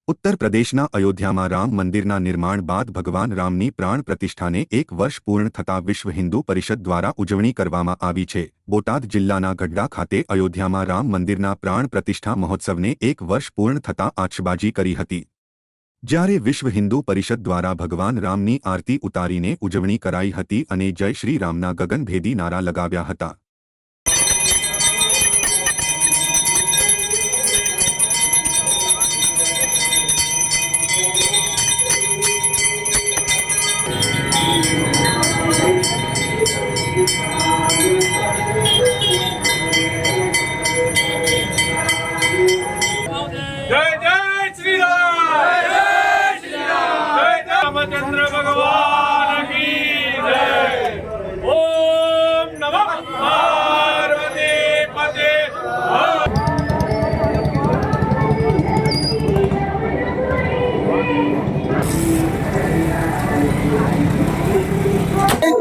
उत्तर प्रदेशना अयोध्यामां राम मंदिरना निर्माण बाद भगवान रामनी प्राण प्रतिष्ठाने 1 वर्ष पूर्ण थता विश्व हिंदू परिषद द्वारा उजवणी करवामां आवी छे। बोटाद जिल्लाना गढ़डा खाते अयोध्यामां राम मंदिरना प्राण प्रतिष्ठा महोत्सवने 1 वर्ष पूर्ण थता आतिशबाजी करी हती। ज्यारे विश्व हिंदू परिषद द्वारा भगवान रामनी आरती उतारीने उजवणी कराई हती अने जय श्री रामना गगनभेदी नारा लगाव्या हता। जय जय श्री राम, जय श्री राम, जय रामचंद्र भगवान की जय। ओम नमः पार्वती पते।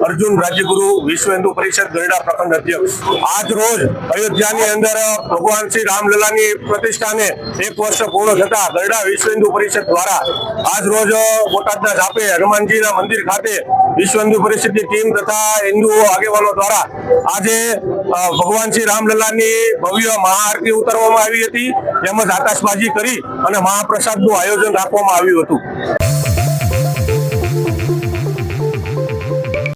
अर्जुन राज्यगुरु विश्व हिंदू परिषद गढ़डा प्रखंड अध्यक्ष आज रोज अयोध्या अंदर भगवान श्री रामलला की प्रतिष्ठा ने 1 वर्ष पूर्ण थता गढ़डा विश्व हिंदू परिषद द्वारा आज रोज बोटाद झापे हनुमान जी मंदिर खाते विश्व हिंदू परिषद की टीम तथा हिंदू आगेवानों द्वारा आज भगवान श्री रामलला की भव्य महाआरती उतारवामां आवी हती, तेमज आकाशबाजी करी अने महाप्रसाद नुं आयोजन राखवामां आव्युं हतुं।